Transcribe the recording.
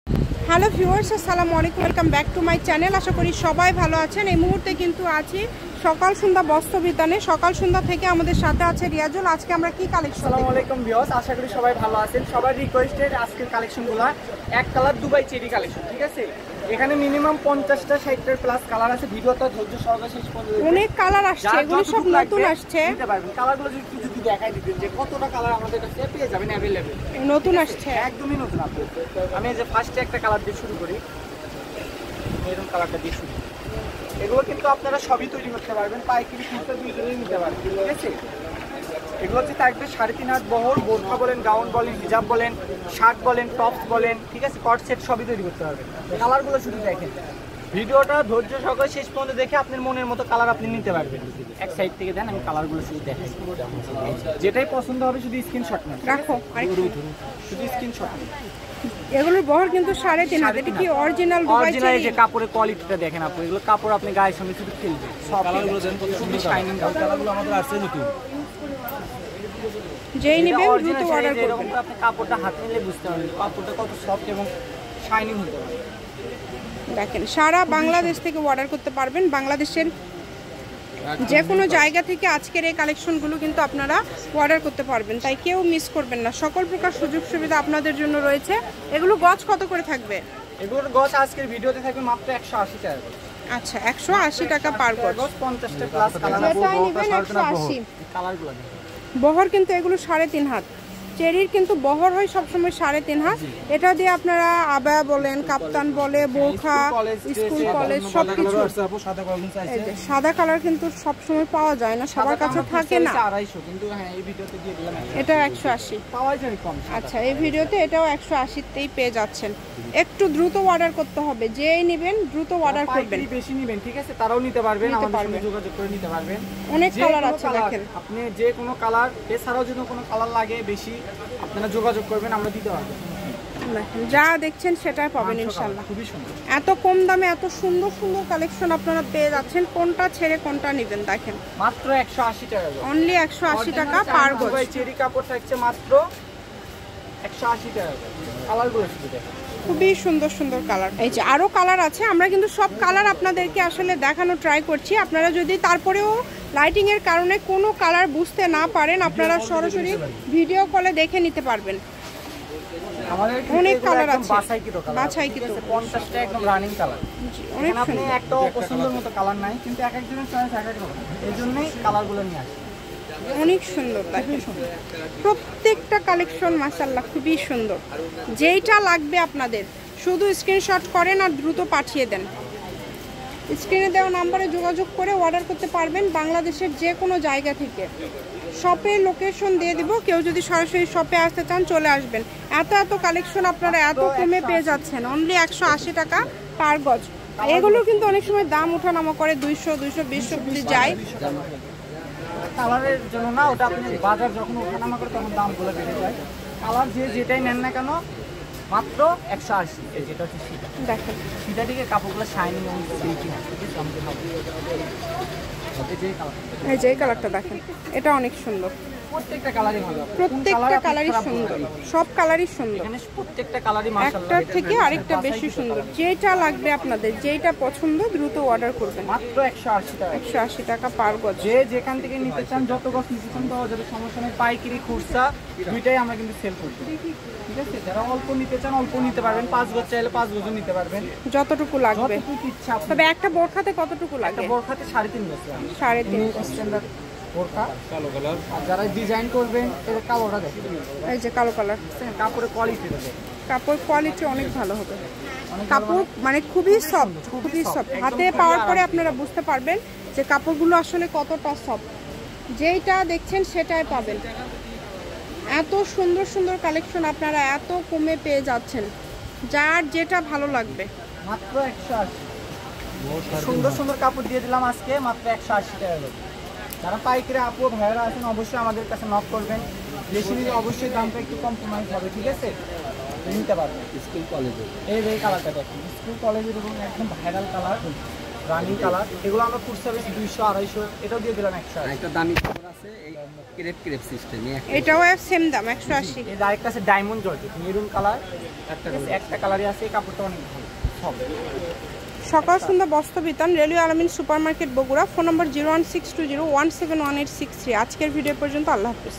Hello viewers, আসসালামু আলাইকুম, welcome back to my channel. আশা করি সবাই ভালো আছেন। এই মুহূর্তে কিন্তু আছি সকাল সন্ধ্যা বস্ত্র বিতানে। সকাল সন্ধ্যা থেকে আমাদের সাথে আছে রিয়াজুল। আজকে আমরা কি কালেকশন? আসসালামু আলাইকুম ভিউয়ার্স, আশা করি সবাই ভালো আছেন। সবার রিকোয়েস্টেড আজকের কালেকশনগুলো এক কালার দুবাই চেরি কালেকশন, ঠিক আছে? এখানে মিনিমাম 50টা 60টার প্লাস কালার আছে। ভিডিওটা ধৈর্য সহকারে শেষ পর্যন্ত অনেক কালার আসছে, এগুলো সব নতুন আসছে। নিতে পারবেন। কালারগুলো যদি দেখাই দিবেন যে কতটা কালার আমাদের কাছে পেয়ে যাবেন अवेलेबल। নতুন আসছে, একদমই নতুন আপডেট। আমি এই যে ফার্স্টে একটা কালার দিয়ে শুরু করি, এরকম কালারটা দিয়ে শুরু। এগুলো কিন্তু আপনারা সবই তৈরি করতে পারবেন, পাইকারি খুচরা দুইজনেই নিতে পারবেন, ঠিক আছে? এগুলো হচ্ছে থাকবে 3.5 হাত বহর, বোরখা বলেন, গাউন বলেন, হিজাব বলেন, শার্ট বলেন, টপস বলেন, ঠিক আছে? কট সেট সবই তৈরি করতে পারবেন। কালারগুলো শুধু দেখেন, ভিডিওটা ধৈর্য সহকারে শেষ পর্যন্ত দেখে আপনার মনের মতো কালার আপনি নিতে পারবেন। এক সাইড থেকে দেন, আমি কালারগুলো শুধু দেখাই। যেটাই পছন্দ হবে শুধু স্ক্রিনশট নেন, রাখো শুধু স্ক্রিনশট নেন। এগুলোর বহর কিন্তু 3.5 হাত। এটা কি অরিজিনাল দুবাই চেরি? যে কাপড়ের কোয়ালিটিটা দেখেন আপু, এগুলো কাপড় আপনি গায়ের সঙ্গে শুধু খেলবে। সব কালারগুলো দেন, কত সুন্দর শাইনিং কালারগুলো আমাদের আছে নতুন। যেই নেবেন দ্রুত অর্ডার করবেন। আপনি কাপড়টা হাতে নিলে বুঝতে পারবেন কাপড়টা কত সফট এবং শাইনিং হতে পারে। দেখেন, সারা বাংলাদেশ থেকে অর্ডার করতে পারবেন। বাংলাদেশের যে কোনো জায়গা থেকে আজকের এই কালেকশনগুলো কিন্তু আপনারা অর্ডার করতে পারবেন, তাই কেউ মিস করবেন না। সকল প্রকার সুযোগ সুবিধা আপনাদের জন্য রয়েছে। এগুলো গজ কত করে থাকবে? এগুলোর গজ আজকের ভিডিওতে থাকবে মাত্র 180 টাকা। আচ্ছা, 180 টাকা পার গজ। 50টা প্লাস কালার যেটাই নেবেন 180। কালারগুলো বহর কিন্তু এগুলো 3.5 হাত। চেরির কিন্তু বহর হয় সবসময় 3.5 হাত। এটা দিয়ে আপনারা আবায়া বলেন, কাপ্তান বলে, বোরখা, স্কুল কলেজ সবকিছু। সাদা কালার কিন্তু সবসময় পাওয়া যায় না, সবার কাছে থাকে না। 250 কিন্তু হ্যাঁ এই ভিডিওতে দিয়ে দিলাম এটা 180 পাওয়া যায় কম। আচ্ছা, এই ভিডিওতে এটাও 180তেই পেয়ে যাচ্ছেন। একটু দ্রুত অর্ডার করতে হবে, যেই নেবেন দ্রুত অর্ডার করবেন। বেশি নেবেন, ঠিক আছে? তারাও নিতে পারবেন, আমাদের সঙ্গে যোগাযোগ করে নিতে পারবেন। অনেক কালার আছে দেখেন, আপনি যে কোনো কালার, এছাড়াও যদি কোনো কালার লাগে বেশি আপনারা যোগাযোগ করবেন, আমরা দিতে পারবো। যা দেখছেন সেটাই পাবেন ইনশাআল্লাহ। খুবই সুন্দর, এত কম দামে এত সুন্দর সুন্দর কালেকশন আপনারা পেয়ে যাচ্ছেন। কোনটা ছেড়ে কোনটা নেবেন দেখেন। মাত্র 180 টাকা, অনলি 180 টাকা পার গজ। দুবাই চেরি কাপড় থাকছে মাত্র 180 টাকা। কালারগুলো শুধু দেখেন, খুবই সুন্দর সুন্দর কালার। এই যে আরো কালার আছে, আমরা কিন্তু সব কালার আপনাদেরকে আসলে দেখানো ট্রাই করছি। আপনারা যদি তারপরেও লাইটিং এর কারণে কোনো কালার বুঝতে না পারেন, আপনারা সরাসরি ভিডিও কলে দেখে নিতে পারবেন। আমাদের অনেক কালার আছে, বাছাইকৃত 50টা একদম রানিং কালার। অনেক আপনি একটা পছন্দের মতো কালার নাই, কিন্তু এক একজনের চয়েস এক এক রকম, এইজন্যই কালারগুলো নিয়ে আসি। অনেক সুন্দর, প্রত্যেকটা কালেকশন মাশাআল্লাহ খুবই সুন্দর। যেইটা লাগবে আপনাদের শুধু স্ক্রিনশট করেন আর দ্রুত পাঠিয়ে দেন। স্ক্রিনে দেওয়া নাম্বারে যোগাযোগ করে অর্ডার করতে পারবেন বাংলাদেশের যে কোনো জায়গা থেকে। শপের লোকেশন দিয়ে দিব, কেউ যদি সরাসরি শপে আসতে চান চলে আসবেন। এত এত কালেকশন আপনারা এত কমে পেয়ে যাচ্ছেন, অনলি 180 টাকা পার গজ। এগুলো কিন্তু অনেক সময় দাম ওঠানামা করে, 200 220 অবধি যায়। কালারের জন্য না, ওটা আপনি বাজার যখন ওঠানামা করে তখন দামগুলো বেড়ে যায়। কালার যেটাই নেন না কেন মাত্র 180। এই যেটা হচ্ছে সেটা দেখেন, সেটা দিকে কাপড়গুলো শাইনিং এবং সিল্কি হয়। এই যে এই কালারটা দেখেন, এটা অনেক সুন্দর। প্রত্যেকটা কালারই ভালো, প্রত্যেকটা কালারই সুন্দর, সব কালারই সুন্দর। এখানে প্রত্যেকটা কালারই মাশাআল্লাহ একটার থেকে আরেকটা বেশি সুন্দর। যেটা লাগবে আপনাদের, যেটা পছন্দ দ্রুত অর্ডার করবেন। মাত্র 180 টাকা, 180 টাকা পার গজ। যে যেখান থেকে নিতে চান, যত গজ নিতে চান পাওয়া যাবে, সমস্যা নেই। পাইকারি খুচরা দুইটাই আমরা কিন্তু সেল করছি, ঠিক আছে? যারা অল্প নিতে চান অল্প নিতে পারবেন, 5 গজ চাইলে 5 গজও নিতে পারবেন, যতটুকু লাগবে। তবে একটা বোরখাতে কতটুকু লাগে? একটা বোরখাতে 3.5 গজ, 3.5 স্ট্যান্ডার্ড বোরখা। কালো কালার, আর যারা ডিজাইন করবেন এর কালোটা দেখেন, এই যে কালো কালার। কাপড়ের কোয়ালিটিটা দেখেন, কাপড় কোয়ালিটি অনেক ভালো হবে। কাপড় মানে খুবই সফট, খুবই সফট। হাতে পাওয়ার পরে আপনারা বুঝতে পারবেন যে কাপড়গুলো আসলে কতটা সফট। যেইটা দেখছেন সেটাই পাবেন। এত সুন্দর সুন্দর কালেকশন আপনারা এত কমে পেয়ে যাচ্ছেন, যার যেটা ভালো লাগবে। মাত্র 180। সুন্দর সুন্দর কাপড় দিয়ে দিলাম আজকে মাত্র 180 টাকা। যারা পাইকারি আপু ভাইয়েরা আছেন অবশ্যই আমাদের কাছে নক করবেন। বেশি নিলে অবশ্যই দামটা একটু কম্প্রোমাইজ হবে, ঠিক আছে? নিতে পারবেন। স্কুল কলেজের এই কালারটা দেখেন, স্কুল কলেজের এবং একদম ভাইরাল কালার, রানিং কালার, এগুলো আমরা ফুড সার্ভিস 200 250, এটাও দিয়ে দিলাম 180। একটা দামি কাপড় আছে এই ক্রেপ সিস্টেম, এটাও সেম দাম 180। এই আরেকটা আছে ডায়মন্ড জর্জেট মেরুন কালার, একটা কালারই আছে, এই কাপড়টা অনেক ভালো সব। সকাল সন্ধ্যা বস্ত্র বিতান, রেলওয়ে আলামিন সুপার মার্কেট বগুড়া। ফোন নম্বর 01620171863। আজকের ভিডিও পর্যন্ত, আল্লাহ হাফেজ।